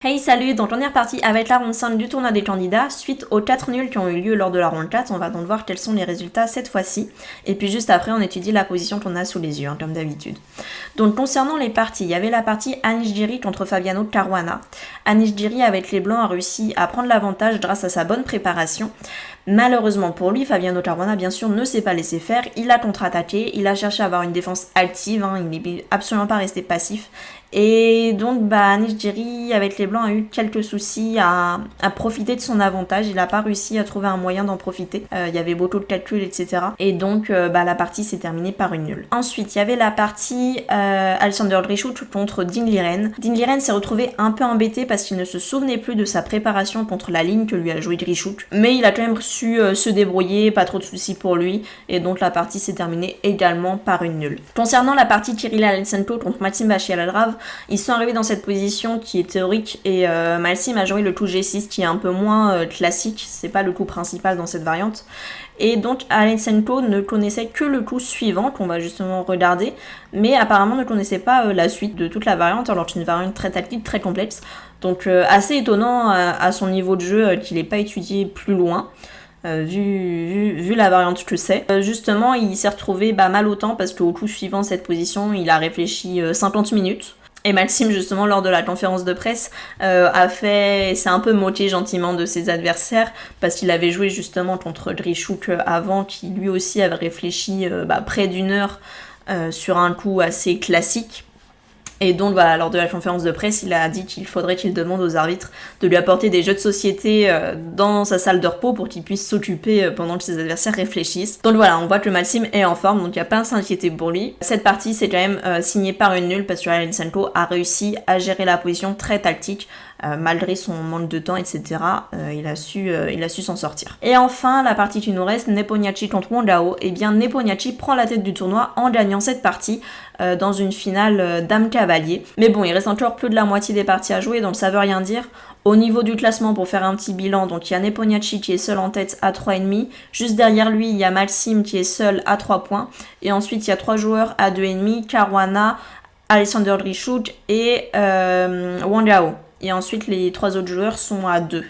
Hey salut, donc on est reparti avec la ronde 5 du tournoi des candidats. Suite aux 4 nuls qui ont eu lieu lors de la ronde 4, on va donc voir quels sont les résultats cette fois-ci. Et puis juste après, on étudie la position qu'on a sous les yeux, comme d'habitude. Donc concernant les parties, il y avait la partie Anish Giri contre Fabiano Caruana. Anish Giri avec les blancs a réussi à prendre l'avantage grâce à sa bonne préparation. Malheureusement pour lui, Fabiano Caruana bien sûr ne s'est pas laissé faire, il a contre-attaqué, il a cherché à avoir une défense active, il n'est absolument pas resté passif. Et donc Anish Giri avec les blancs a eu quelques soucis à profiter de son avantage, il n'a pas réussi à trouver un moyen d'en profiter, il y avait beaucoup de calculs etc. Et donc la partie s'est terminée par une nulle. Ensuite il y avait la partie Alexander Grischuk contre Dinh Liren. Dinh Liren s'est retrouvé un peu embêté parce qu'il ne se souvenait plus de sa préparation contre la ligne que lui a joué Grischuk, mais il a quand même su se débrouiller, pas trop de soucis pour lui, et donc la partie s'est terminée également par une nulle. Concernant la partie Kirill Alexenko contre Maxime Bachialadov, ils sont arrivés dans cette position qui est théorique et Maxime a joué le coup G6 qui est un peu moins classique, c'est pas le coup principal dans cette variante. Et donc Alexenko ne connaissait que le coup suivant qu'on va justement regarder, mais apparemment ne connaissait pas la suite de toute la variante, alors que c'est une variante très tactique, très complexe. Donc assez étonnant à son niveau de jeu qu'il n'ait pas étudié plus loin. Vu la variante que c'est. Justement, il s'est retrouvé mal au temps parce qu'au coup suivant cette position, il a réfléchi 50 minutes. Et Maxime, justement, lors de la conférence de presse, s'est un peu moqué gentiment de ses adversaires parce qu'il avait joué justement contre Grischuk avant, qui lui aussi avait réfléchi près d'une heure sur un coup assez classique. Et donc voilà, lors de la conférence de presse, il a dit qu'il faudrait qu'il demande aux arbitres de lui apporter des jeux de société dans sa salle de repos pour qu'il puisse s'occuper pendant que ses adversaires réfléchissent. Donc voilà, on voit que Maxime est en forme, donc il n'y a pas à s'inquiéter pour lui. Cette partie, c'est quand même signée par une nulle parce que Alexenko a réussi à gérer la position très tactique. Malgré son manque de temps, etc., il a su s'en sortir. Et enfin, la partie qui nous reste, Nepomniachtchi contre Wang Yao. Et bien, Nepomniachtchi prend la tête du tournoi en gagnant cette partie dans une finale dame-cavalier. Mais bon, il reste encore plus de la moitié des parties à jouer, donc ça veut rien dire. Au niveau du classement, pour faire un petit bilan, donc il y a Nepomniachtchi qui est seul en tête à 3,5. Juste derrière lui, il y a Maxime qui est seul à 3 points. Et ensuite, il y a 3 joueurs à 2,5, Caruana, Alexander Grischuk et Wang Yao. Et ensuite, les 3 autres joueurs sont à 2.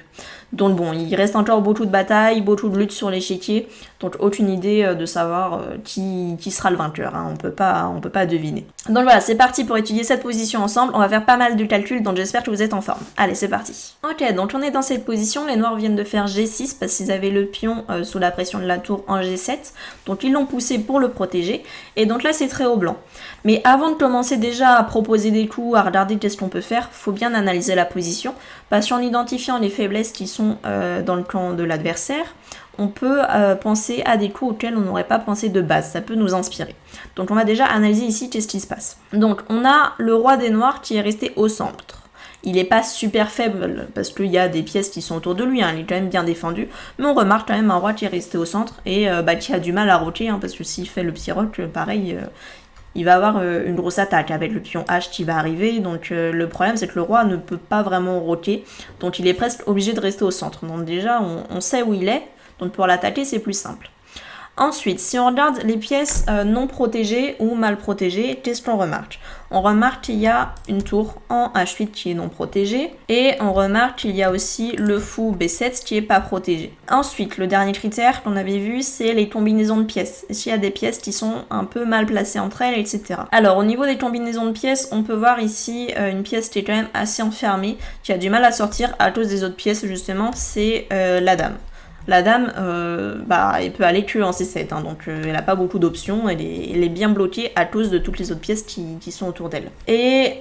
Donc bon, il reste encore beaucoup de batailles, beaucoup de luttes sur l'échiquier. Donc aucune idée de savoir qui sera le vainqueur. On peut pas deviner. Donc voilà, c'est parti pour étudier cette position ensemble. On va faire pas mal de calculs, donc j'espère que vous êtes en forme. Allez, c'est parti. Ok, donc on est dans cette position. Les noirs viennent de faire G6 parce qu'ils avaient le pion sous la pression de la tour en G7. Donc ils l'ont poussé pour le protéger. Et donc là, c'est très haut blanc. Mais avant de commencer déjà à proposer des coups, à regarder qu'est-ce qu'on peut faire, faut bien analyser la position. Parce qu'en identifiant les faiblesses qui sont dans le camp de l'adversaire, on peut penser à des coups auxquels on n'aurait pas pensé de base, ça peut nous inspirer. Donc on va déjà analyser ici qu'est-ce qui se passe. Donc on a le roi des noirs qui est resté au centre. Il n'est pas super faible parce qu'il y a des pièces qui sont autour de lui, il est quand même bien défendu, mais on remarque quand même un roi qui est resté au centre et qui a du mal à roquer, parce que s'il fait le petit rock, pareil, il va avoir une grosse attaque avec le pion H qui va arriver, donc le problème c'est que le roi ne peut pas vraiment roquer, donc il est presque obligé de rester au centre. Donc déjà on sait où il est, donc pour l'attaquer c'est plus simple. Ensuite, si on regarde les pièces non protégées ou mal protégées, qu'est-ce qu'on remarque? On remarque qu'il y a une tour en H8 qui est non protégée et on remarque qu'il y a aussi le fou B7 qui est pas protégé. Ensuite, le dernier critère qu'on avait vu, c'est les combinaisons de pièces. S'il y a des pièces qui sont un peu mal placées entre elles, etc. Alors, au niveau des combinaisons de pièces, on peut voir ici une pièce qui est quand même assez enfermée, qui a du mal à sortir à cause des autres pièces, justement, c'est la dame. La dame, elle peut aller que en C7, donc elle n'a pas beaucoup d'options, elle est bien bloquée à cause de toutes les autres pièces qui sont autour d'elle. Et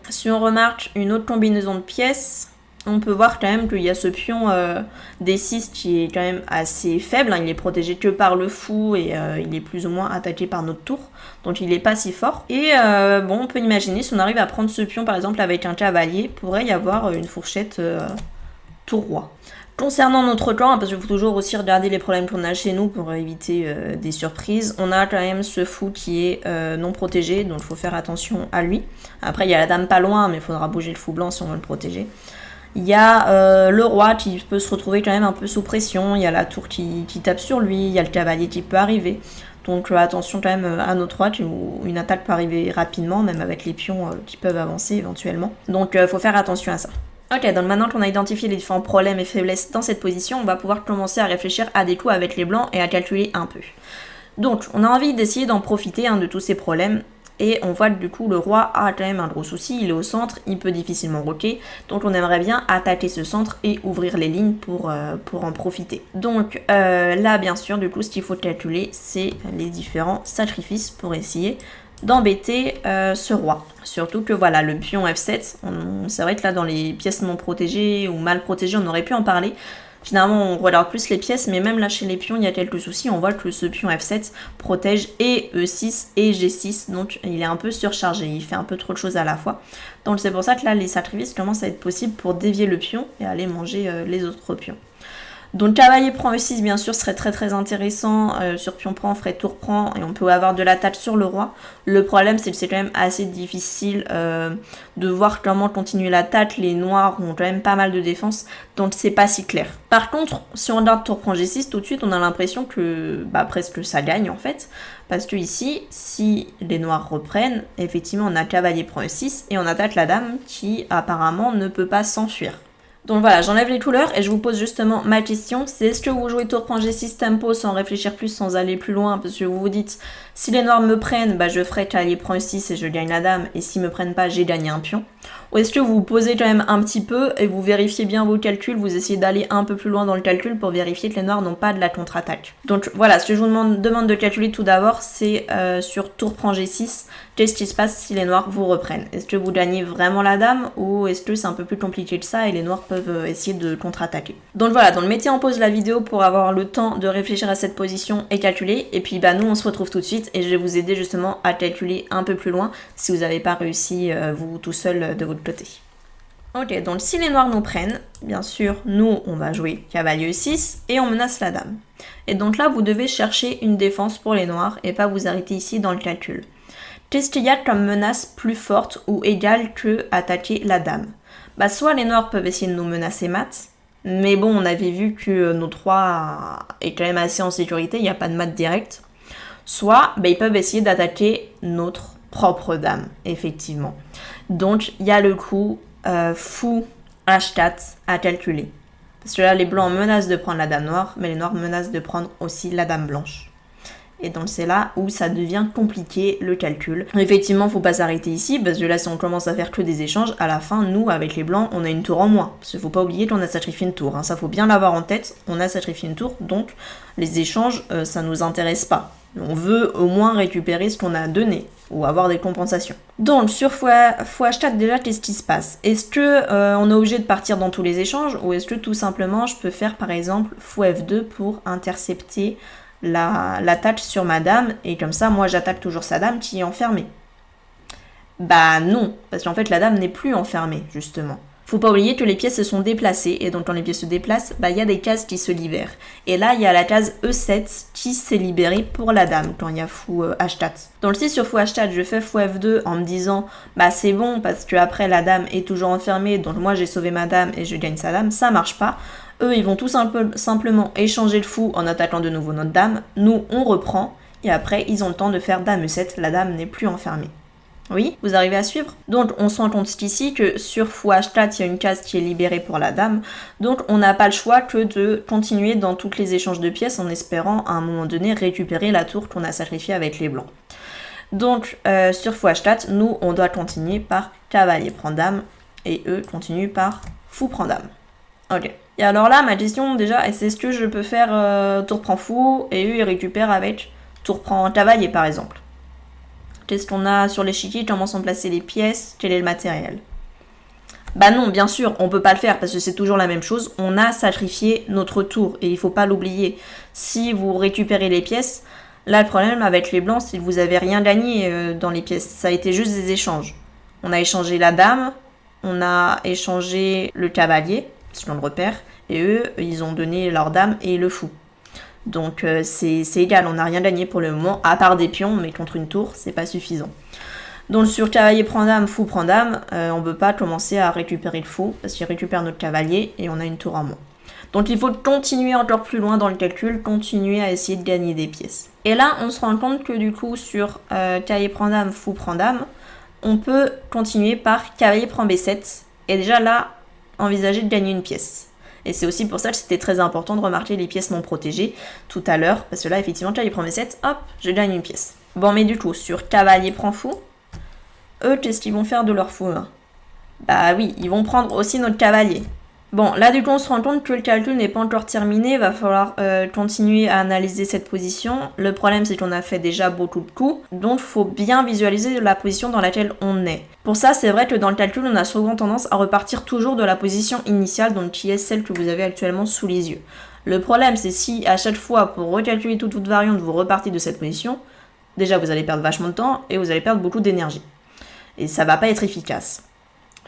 si on remarque une autre combinaison de pièces, on peut voir quand même qu'il y a ce pion D6 qui est quand même assez faible, il est protégé que par le fou et il est plus ou moins attaqué par notre tour, donc il n'est pas si fort. Et on peut imaginer, si on arrive à prendre ce pion par exemple avec un cavalier, pourrait y avoir une fourchette tour roi. Concernant notre camp, parce qu'il faut toujours aussi regarder les problèmes qu'on a chez nous pour éviter des surprises, on a quand même ce fou qui est non protégé, donc il faut faire attention à lui. Après il y a la dame pas loin, mais il faudra bouger le fou blanc si on veut le protéger. Il y a le roi qui peut se retrouver quand même un peu sous pression, il y a la tour qui tape sur lui, il y a le cavalier qui peut arriver. Donc attention quand même à nos droites, où une attaque peut arriver rapidement, même avec les pions qui peuvent avancer éventuellement. Donc faut faire attention à ça. Ok, donc maintenant qu'on a identifié les différents problèmes et faiblesses dans cette position, on va pouvoir commencer à réfléchir à des coups avec les blancs et à calculer un peu. Donc on a envie d'essayer d'en profiter de tous ces problèmes. Et on voit que du coup le roi a quand même un gros souci, il est au centre, il peut difficilement roquer, donc on aimerait bien attaquer ce centre et ouvrir les lignes pour en profiter. Donc là bien sûr du coup ce qu'il faut calculer c'est les différents sacrifices pour essayer d'embêter ce roi. Surtout que voilà, le pion F7, c'est vrai que là dans les pièces non protégées ou mal protégées on aurait pu en parler. Finalement, on regarde plus les pièces, mais même là chez les pions, il y a quelques soucis. On voit que ce pion F7 protège et E6 et G6, donc il est un peu surchargé, il fait un peu trop de choses à la fois. Donc c'est pour ça que là, les sacrifices commencent à être possibles pour dévier le pion et aller manger les autres pions. Donc cavalier prend E6 bien sûr serait très intéressant, sur pion prend, ferait tour prend et on peut avoir de l'attaque sur le roi. Le problème c'est que c'est quand même assez difficile de voir comment continuer l'attaque, les noirs ont quand même pas mal de défense donc c'est pas si clair. Par contre si on regarde tour prend G6 tout de suite on a l'impression que presque ça gagne en fait. Parce que ici, si les noirs reprennent, effectivement on a cavalier prend E6 et on attaque la dame qui apparemment ne peut pas s'enfuir. Donc voilà, j'enlève les couleurs et je vous pose justement ma question, c'est est-ce que vous jouez tour prend G6 tempo sans réfléchir plus, sans aller plus loin, parce que vous vous dites, si les noirs me prennent, je ferai cavalier prend E6 et je gagne la dame, et s'ils me prennent pas, j'ai gagné un pion. Ou est-ce que vous vous posez quand même un petit peu et vous vérifiez bien vos calculs, vous essayez d'aller un peu plus loin dans le calcul pour vérifier que les noirs n'ont pas de la contre-attaque. Donc voilà, ce que je vous demande de calculer tout d'abord, c'est sur tour prend G6, qu'est-ce qui se passe si les noirs vous reprennent? Est-ce que vous gagnez vraiment la dame ou est-ce que c'est un peu plus compliqué que ça et les noirs peuvent essayer de contre-attaquer? Donc voilà, donc mettez en pause la vidéo pour avoir le temps de réfléchir à cette position et calculer. Et puis nous on se retrouve tout de suite et je vais vous aider justement à calculer un peu plus loin si vous n'avez pas réussi vous tout seul de votre côté. Ok, donc si les noirs nous prennent, bien sûr, nous on va jouer cavalier E6 et on menace la dame. Et donc là vous devez chercher une défense pour les noirs et pas vous arrêter ici dans le calcul. Qu'est-ce qu'il y a comme menace plus forte ou égale que attaquer la dame? Soit les noirs peuvent essayer de nous menacer mat, mais bon, on avait vu que notre roi est quand même assez en sécurité, il n'y a pas de mat direct. Soit, ils peuvent essayer d'attaquer notre propre dame, effectivement. Donc, il y a le coup fou H4 à calculer. Parce que là, les blancs menacent de prendre la dame noire, mais les noirs menacent de prendre aussi la dame blanche. Et donc c'est là où ça devient compliqué le calcul. Effectivement, faut pas s'arrêter ici, parce que là si on commence à faire que des échanges, à la fin, nous, avec les blancs, on a une tour en moins. Parce qu'il faut pas oublier qu'on a sacrifié une tour, ça faut bien l'avoir en tête, on a sacrifié une tour, donc les échanges, ça nous intéresse pas. On veut au moins récupérer ce qu'on a donné, ou avoir des compensations. Donc sur H4 déjà, qu'est-ce qui se passe? Est-ce que on est obligé de partir dans tous les échanges, ou est-ce que tout simplement je peux faire par exemple F2 pour intercepter l'attaque sur ma dame, et comme ça, moi, j'attaque toujours sa dame qui est enfermée. Non, parce qu'en fait, la dame n'est plus enfermée, justement. Faut pas oublier que les pièces se sont déplacées, et donc quand les pièces se déplacent, il y a des cases qui se libèrent. Et là, il y a la case E7 qui s'est libérée pour la dame, quand il y a fou H4. Donc si sur fou H4, je fais fou F2 en me disant, c'est bon, parce que après la dame est toujours enfermée, donc moi j'ai sauvé ma dame et je gagne sa dame, ça marche pas. Eux, ils vont tout simplement échanger le fou en attaquant de nouveau notre dame. Nous, on reprend. Et après, ils ont le temps de faire dame E7. La dame n'est plus enfermée. Oui, vous arrivez à suivre? Donc, on se rend compte ici que sur fou H4, il y a une case qui est libérée pour la dame. Donc, on n'a pas le choix que de continuer dans tous les échanges de pièces en espérant, à un moment donné, récupérer la tour qu'on a sacrifiée avec les blancs. Donc, sur fou H4, nous, on doit continuer par cavalier prend dame. Et eux continuent par fou prend dame. Ok. Et alors là, ma question déjà, c'est est-ce que je peux faire tour prend fou et eux ils récupèrent avec tour prend cavalier par exemple? Qu'est-ce qu'on a sur l'échiquier? Comment sont placées les pièces? Quel est le matériel? Non, bien sûr, on peut pas le faire parce que c'est toujours la même chose. On a sacrifié notre tour et il faut pas l'oublier. Si vous récupérez les pièces, là le problème avec les blancs, c'est que vous avez rien gagné dans les pièces. Ça a été juste des échanges. On a échangé la dame, on a échangé le cavalier, parce qu'on le repère, et eux, ils ont donné leur dame et le fou. Donc c'est égal, on n'a rien gagné pour le moment, à part des pions, mais contre une tour, c'est pas suffisant. Donc sur cavalier prend dame, fou prend dame, on ne peut pas commencer à récupérer le fou, parce qu'il récupère notre cavalier et on a une tour en moins. Donc il faut continuer encore plus loin dans le calcul, continuer à essayer de gagner des pièces. Et là, on se rend compte que du coup, sur cavalier prend dame, fou prend dame, on peut continuer par cavalier prend B7. Et déjà là, envisager de gagner une pièce. Et c'est aussi pour ça que c'était très important de remarquer les pièces non protégées tout à l'heure. Parce que là, effectivement, cavalier prend B7, hop, je gagne une pièce. Bon, mais du coup, sur cavalier prend fou, eux, qu'est-ce qu'ils vont faire de leur fou là? Bah oui, ils vont prendre aussi notre cavalier. Bon, là du coup on se rend compte que le calcul n'est pas encore terminé, il va falloir continuer à analyser cette position. Le problème c'est qu'on a fait déjà beaucoup de coups, donc il faut bien visualiser la position dans laquelle on est. Pour ça, c'est vrai que dans le calcul, on a souvent tendance à repartir toujours de la position initiale, donc qui est celle que vous avez actuellement sous les yeux. Le problème c'est si à chaque fois pour recalculer toute variante vous repartez de cette position, déjà vous allez perdre vachement de temps et vous allez perdre beaucoup d'énergie. Et ça va pas être efficace.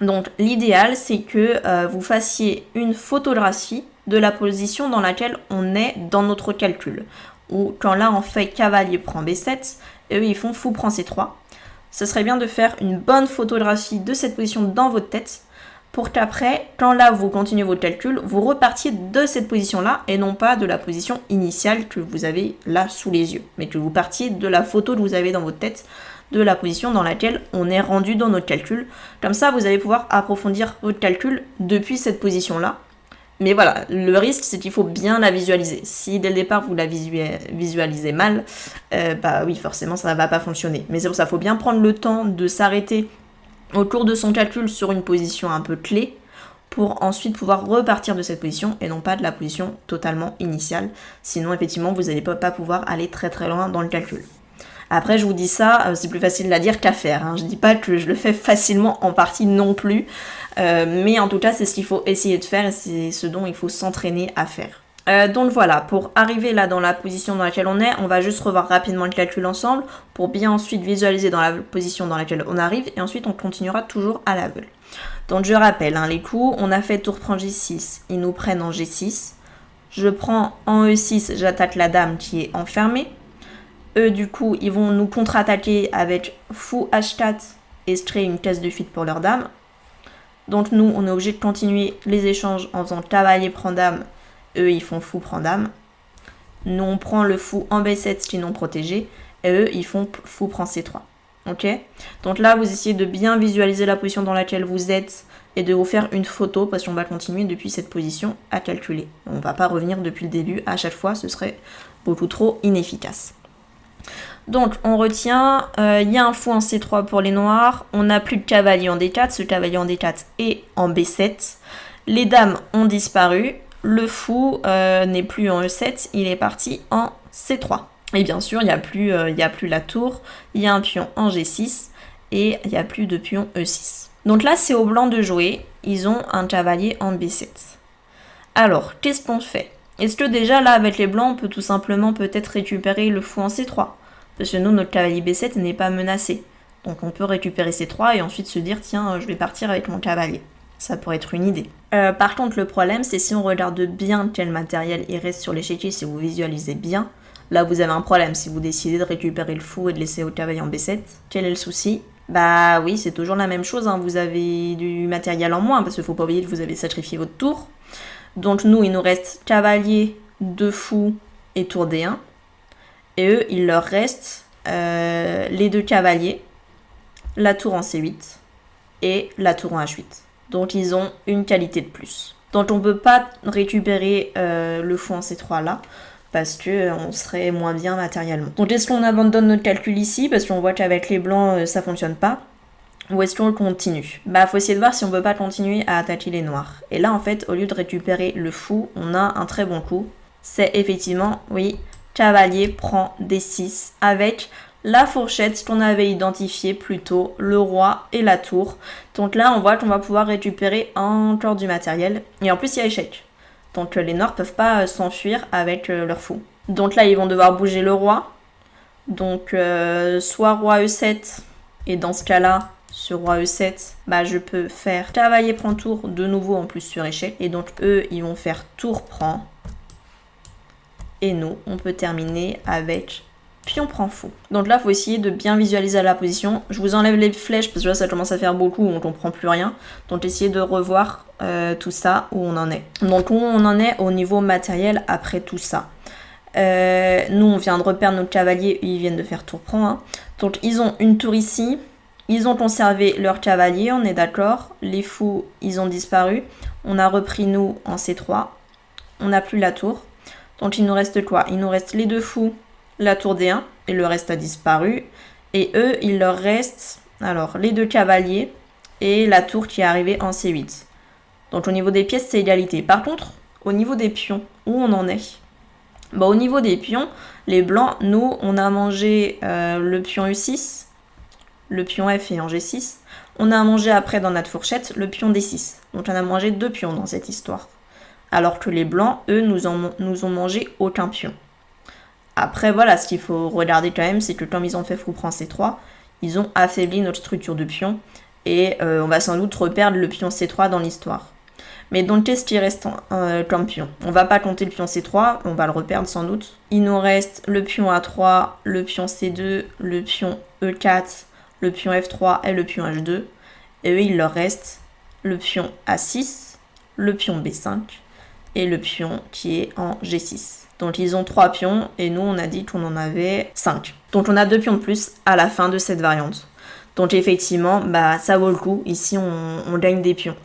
Donc l'idéal c'est que vous fassiez une photographie de la position dans laquelle on est dans notre calcul. Ou quand là on fait cavalier prend B7, et eux ils font fou prend C3. Ce serait bien de faire une bonne photographie de cette position dans votre tête pour qu'après, quand là vous continuez votre calcul, vous repartiez de cette position-là et non pas de la position initiale que vous avez là sous les yeux, mais que vous partiez de la photo que vous avez dans votre tête, de la position dans laquelle on est rendu dans notre calcul. Comme ça, vous allez pouvoir approfondir votre calcul depuis cette position-là. Mais voilà, le risque, c'est qu'il faut bien la visualiser. Si dès le départ, vous la visualisez mal, bah oui, forcément, ça ne va pas fonctionner. Mais c'est pour ça, il faut bien prendre le temps de s'arrêter au cours de son calcul sur une position un peu clé pour ensuite pouvoir repartir de cette position et non pas de la position totalement initiale. Sinon, effectivement, vous n'allez pas pouvoir aller très très loin dans le calcul. Après, je vous dis ça, c'est plus facile à dire qu'à faire. Hein. Je dis pas que je le fais facilement en partie non plus. Mais en tout cas, c'est ce qu'il faut essayer de faire et c'est ce dont il faut s'entraîner à faire. Donc voilà, pour arriver là dans la position dans laquelle on est, on va juste revoir rapidement le calcul ensemble pour bien ensuite visualiser dans la position dans laquelle on arrive et ensuite on continuera toujours à l'aveugle. Donc je rappelle les coups, on a fait tour prend G6, ils nous prennent en G6. Je prends en E6, j'attaque la dame qui est enfermée. Eux, du coup, ils vont nous contre-attaquer avec fou H4 et se créer une case de fuite pour leur dame. Donc nous, on est obligé de continuer les échanges en faisant cavalier prend dame. Eux, ils font fou prend dame. Nous, on prend le fou en B7 qui est non protégé. Et eux, ils font fou prend C3. Ok? Donc là, vous essayez de bien visualiser la position dans laquelle vous êtes et de vous faire une photo parce qu'on va continuer depuis cette position à calculer. On ne va pas revenir depuis le début à chaque fois, ce serait beaucoup trop inefficace. Donc on retient, il y a un fou en C3 pour les noirs, on n'a plus de cavalier en D4, ce cavalier en D4 est en B7, les dames ont disparu, le fou n'est plus en E7, il est parti en C3. Et bien sûr, il n'y a plus la tour, il y a un pion en G6 et il n'y a plus de pion E6. Donc là, c'est au blanc de jouer, ils ont un cavalier en B7. Alors, qu'est-ce qu'on fait ? Est-ce que déjà là, avec les blancs, on peut tout simplement peut-être récupérer le fou en C3 ? Parce que nous, notre cavalier B7 n'est pas menacé. Donc on peut récupérer C3 et ensuite se dire, tiens, je vais partir avec mon cavalier. Ça pourrait être une idée. Par contre, le problème, c'est si on regarde bien quel matériel il reste sur l'échiquier, si vous visualisez bien, là vous avez un problème. Si vous décidez de récupérer le fou et de laisser votre cavalier en B7, quel est le souci ? Bah oui, c'est toujours la même chose, vous avez du matériel en moins, parce qu'il ne faut pas oublier que vous avez sacrifié votre tour. Donc nous, il nous reste cavalier, 2 fous et tour D1. Et eux, il leur reste les 2 cavaliers, la tour en C8 et la tour en H8. Donc ils ont une qualité de plus. Donc on ne peut pas récupérer le fou en C3 là, parce qu'on serait moins bien matériellement. Donc est-ce qu'on abandonne notre calcul ici, parce qu'on voit qu'avec les blancs, ça fonctionne pas ? Ou est-ce qu'on continue ? Bah faut essayer de voir si on peut pas continuer à attaquer les noirs. Et là en fait, au lieu de récupérer le fou, on a un très bon coup. C'est effectivement, oui, cavalier prend D6 avec la fourchette qu'on avait identifiée plus tôt, le roi et la tour. Donc là on voit qu'on va pouvoir récupérer encore du matériel. Et en plus il y a échec. Donc les noirs peuvent pas s'enfuir avec leur fou. Donc là ils vont devoir bouger le roi. Donc soit roi E7 et dans ce cas là, sur roi E7, bah je peux faire cavalier prend tour de nouveau en plus sur échec. Et donc eux, ils vont faire tour prend. Et nous, on peut terminer avec pion prend fou. Donc là, il faut essayer de bien visualiser la position. Je vous enlève les flèches parce que là, ça commence à faire beaucoup, on comprend plus rien. Donc essayez de revoir tout ça, où on en est. Donc où on en est au niveau matériel après tout ça. Nous, on vient de reperdre notre cavalier, ils viennent de faire tour prend. Hein. Donc ils ont une tour ici. Ils ont conservé leur cavalier, on est d'accord. Les fous, ils ont disparu. On a repris nous en C3. On n'a plus la tour. Donc il nous reste quoi? Il nous reste les 2 fous, la tour D1, et le reste a disparu. Et eux, il leur reste alors les 2 cavaliers et la tour qui est arrivée en C8. Donc au niveau des pièces, c'est égalité. Par contre, au niveau des pions, où on en est? Bah, au niveau des pions, les blancs, nous, on a mangé le pion E6, le pion F et en G6. On a mangé après dans notre fourchette le pion D6. Donc on a mangé 2 pions dans cette histoire. Alors que les blancs, eux, nous ont mangé aucun pion. Après, voilà, ce qu'il faut regarder quand même, c'est que comme ils ont fait fou prend C3, ils ont affaibli notre structure de pion. Et on va sans doute reperdre le pion C3 dans l'histoire. Mais donc, qu'est-ce qui reste comme pion? On va pas compter le pion C3, on va le reperdre sans doute. Il nous reste le pion A3, le pion C2, le pion E4, le pion F3 et le pion H2. Et eux, il leur reste le pion A6, le pion B5 et le pion qui est en G6. Donc ils ont 3 pions et nous on a dit qu'on en avait 5. Donc on a 2 pions de plus à la fin de cette variante. Donc effectivement, bah ça vaut le coup. Ici on gagne des pions.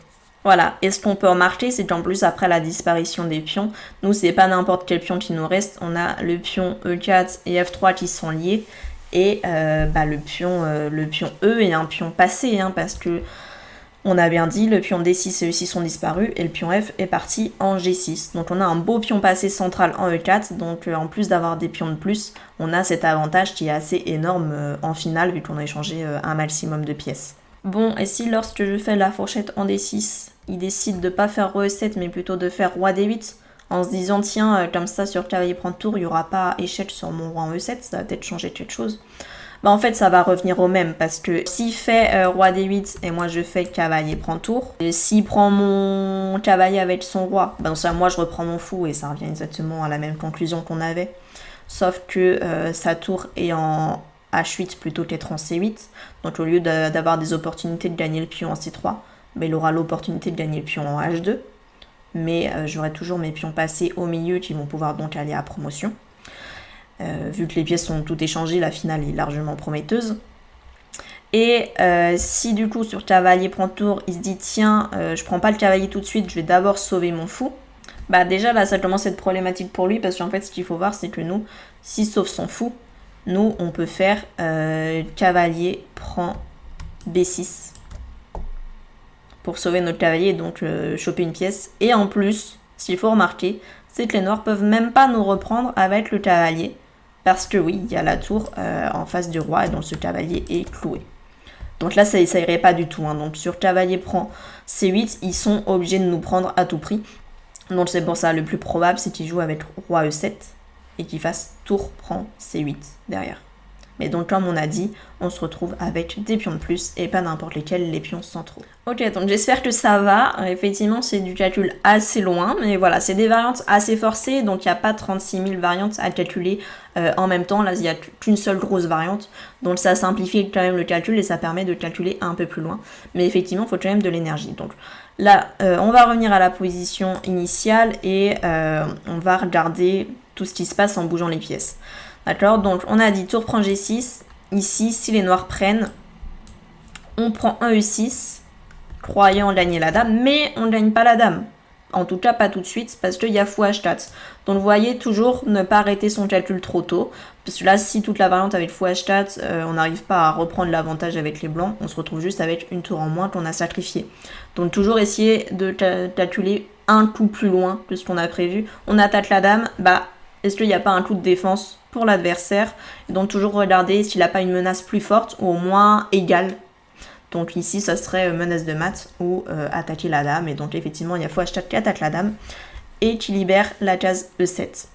Voilà, et ce qu'on peut remarquer, c'est qu'en plus, après la disparition des pions, nous, c'est pas n'importe quel pion qui nous reste. On a le pion E4 et F3 qui sont liés. Et le pion E est un pion passé, hein, parce que on a bien dit, le pion D6 et E6 sont disparus, et le pion F est parti en G6. Donc on a un beau pion passé central en E4, donc en plus d'avoir des pions de plus, on a cet avantage qui est assez énorme en finale, vu qu'on a échangé un maximum de pièces. Bon, et si lorsque je fais la fourchette en D6, il décide de pas faire roi E7 mais plutôt de faire roi D8, en se disant tiens, comme ça sur cavalier prend tour, il n'y aura pas échec sur mon roi en E7, ça va peut-être changer quelque chose. Bah en fait ça va revenir au même, parce que s'il fait roi D8 et moi je fais cavalier prend tour, et s'il prend mon cavalier avec son roi, bah dans ça moi je reprends mon fou et ça revient exactement à la même conclusion qu'on avait. Sauf que sa tour est en H8 plutôt qu'être en C8. Donc au lieu d'avoir des opportunités de gagner le pion en C3, bah, il aura l'opportunité de gagner le pion en H2. Mais j'aurai toujours mes pions passés au milieu qui vont pouvoir donc aller à promotion. Vu que les pièces sont toutes échangées, la finale est largement prometteuse. Et si du coup sur cavalier prend tour, il se dit tiens, je prends pas le cavalier tout de suite, je vais d'abord sauver mon fou. Bah déjà là ça commence à être problématique pour lui, parce qu'en fait ce qu'il faut voir c'est que nous, s'il sauve son fou, nous on peut faire cavalier prend B6 pour sauver notre cavalier et donc choper une pièce. Et en plus, ce qu'il faut remarquer, c'est que les noirs peuvent même pas nous reprendre avec le cavalier, parce que oui, il y a la tour en face du roi et donc ce cavalier est cloué. Donc là ça irait pas du tout, hein. Donc sur cavalier prend C8, ils sont obligés de nous prendre à tout prix. Donc c'est pour ça, le plus probable c'est qu'ils jouent avec roi E7 et qu'ils fassent tour prend C8 derrière. Mais donc comme on a dit, on se retrouve avec des pions de plus et pas n'importe lesquels, les pions centraux. Ok, donc j'espère que ça va. Effectivement, c'est du calcul assez loin, mais voilà, c'est des variantes assez forcées, donc il n'y a pas 36 000 variantes à calculer en même temps. Là, il n'y a qu'une seule grosse variante, donc ça simplifie quand même le calcul et ça permet de calculer un peu plus loin. Mais effectivement, il faut quand même de l'énergie. Donc là, on va revenir à la position initiale et on va regarder tout ce qui se passe en bougeant les pièces. D'accord, donc on a dit tour prend G6. Ici, si les noirs prennent, on prend un E6, croyant gagner la dame, mais on ne gagne pas la dame. En tout cas, pas tout de suite, parce qu'il y a fou H4. Donc vous voyez, toujours ne pas arrêter son calcul trop tôt. Parce que là, si toute la variante avec fou H4, on n'arrive pas à reprendre l'avantage avec les blancs, on se retrouve juste avec une tour en moins qu'on a sacrifiée. Donc toujours essayer de calculer un coup plus loin que ce qu'on a prévu. On attaque la dame, bah est-ce qu'il n'y a pas un coup de défense pour l'adversaire? Donc toujours regarder s'il n'a pas une menace plus forte ou au moins égale. Donc ici ça serait menace de mat ou attaquer la dame. Et donc effectivement il y a fou H4 qui attaque la dame et qui libère la case E7.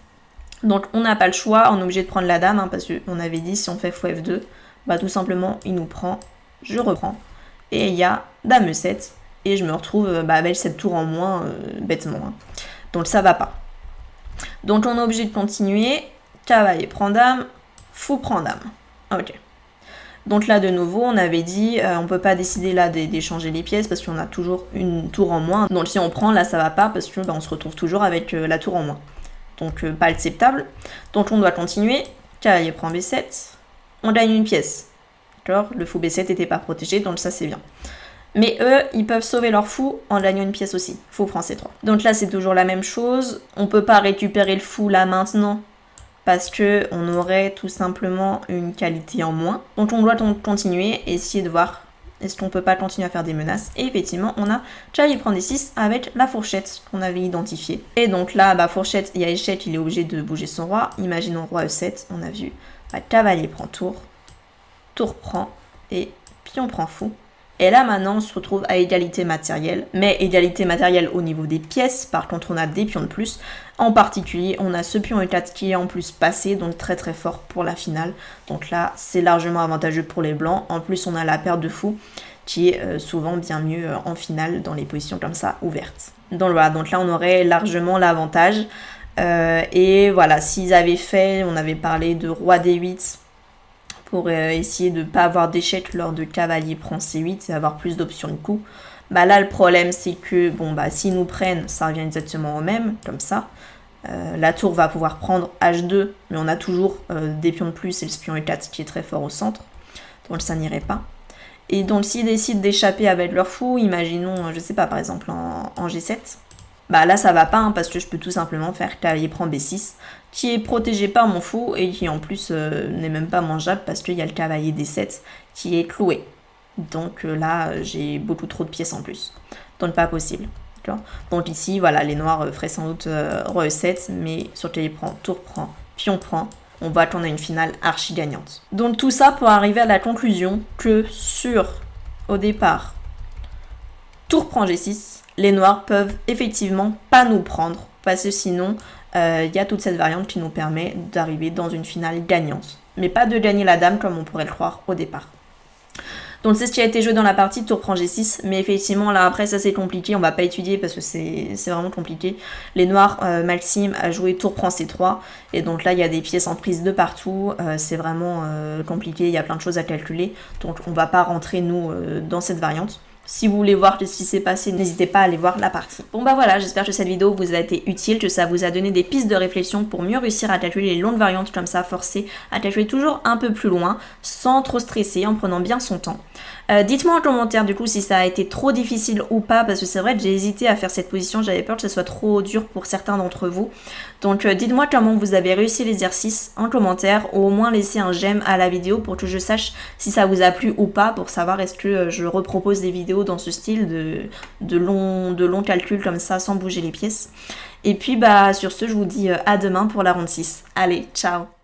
Donc on n'a pas le choix, on est obligé de prendre la dame, hein, parce qu'on avait dit si on fait fou F2, bah tout simplement il nous prend, je reprends. Et il y a dame E7 et je me retrouve avec cette tour en moins bêtement. Hein. Donc ça va pas. Donc on est obligé de continuer. Cavalier prend dame, fou prend dame. Ok. Donc là de nouveau on avait dit on peut pas décider là d'échanger les pièces parce qu'on a toujours une tour en moins. Donc si on prend là ça va pas parce que on se retrouve toujours avec la tour en moins. Donc pas acceptable. Donc on doit continuer. Cavalier prend B7. On gagne une pièce. D'accord, le fou B7 n'était pas protégé donc ça c'est bien. Mais eux, ils peuvent sauver leur fou en gagnant une pièce aussi. Fou prend C3. Donc là, c'est toujours la même chose. On peut pas récupérer le fou là maintenant parce que on aurait tout simplement une qualité en moins. Donc on doit continuer et essayer de voir est-ce qu'on peut pas continuer à faire des menaces. Et effectivement, on a cavalier prend D6 avec la fourchette qu'on avait identifiée. Et donc là, fourchette, il y a échec, il est obligé de bouger son roi. Imaginons roi E7, on a vu cavalier prend tour, tour prend et pion prend fou. Et là maintenant on se retrouve à égalité matérielle, mais égalité matérielle au niveau des pièces, par contre on a des pions de plus, en particulier on a ce pion E4 qui est en plus passé, donc très très fort pour la finale, donc là c'est largement avantageux pour les blancs, en plus on a la paire de fous qui est souvent bien mieux en finale dans les positions comme ça ouvertes. Donc voilà, donc là on aurait largement l'avantage, et voilà, s'ils avaient fait, on avait parlé de roi D8, pour essayer de ne pas avoir d'échec lors de cavalier prend C8 et avoir plus d'options de coup. Là le problème c'est que s'ils nous prennent, ça revient exactement au même, comme ça. La tour va pouvoir prendre H2, mais on a toujours des pions de plus et le pion E4 qui est très fort au centre, donc ça n'irait pas. Et donc s'ils décident d'échapper avec leur fou, imaginons, je sais pas, par exemple en G7, là ça va pas parce que je peux tout simplement faire cavalier prend B6 qui est protégé par mon fou et qui en plus n'est même pas mangeable parce qu'il y a le cavalier D7 qui est cloué. Donc là j'ai beaucoup trop de pièces en plus, donc pas possible. Donc ici voilà, les noirs feraient sans doute roi E7, mais sur cavalier prend, tour prend, pion prend, on voit qu'on a une finale archi gagnante. Donc tout ça pour arriver à la conclusion que au départ, tour prend G6, les noirs peuvent effectivement pas nous prendre, parce que sinon, il y a toute cette variante qui nous permet d'arriver dans une finale gagnante. Mais pas de gagner la dame comme on pourrait le croire au départ. Donc c'est ce qui a été joué dans la partie, tour prend G6, mais effectivement là après ça c'est compliqué, on va pas étudier parce que c'est vraiment compliqué. Les noirs, Maxime a joué tour prend C3, et donc là il y a des pièces en prise de partout, c'est vraiment compliqué, il y a plein de choses à calculer, donc on va pas rentrer nous dans cette variante. Si vous voulez voir ce qui s'est passé, n'hésitez pas à aller voir la partie. Bon voilà, j'espère que cette vidéo vous a été utile, que ça vous a donné des pistes de réflexion pour mieux réussir à calculer les longues variantes comme ça, forcées à calculer toujours un peu plus loin, sans trop stresser, en prenant bien son temps. Dites-moi en commentaire du coup si ça a été trop difficile ou pas, parce que c'est vrai que j'ai hésité à faire cette position, j'avais peur que ce soit trop dur pour certains d'entre vous. Donc dites-moi comment vous avez réussi l'exercice en commentaire, ou au moins laissez un j'aime à la vidéo pour que je sache si ça vous a plu ou pas, pour savoir est-ce que je repropose des vidéos dans ce style de long calcul comme ça sans bouger les pièces. Et puis sur ce je vous dis à demain pour la ronde 6. Allez, ciao!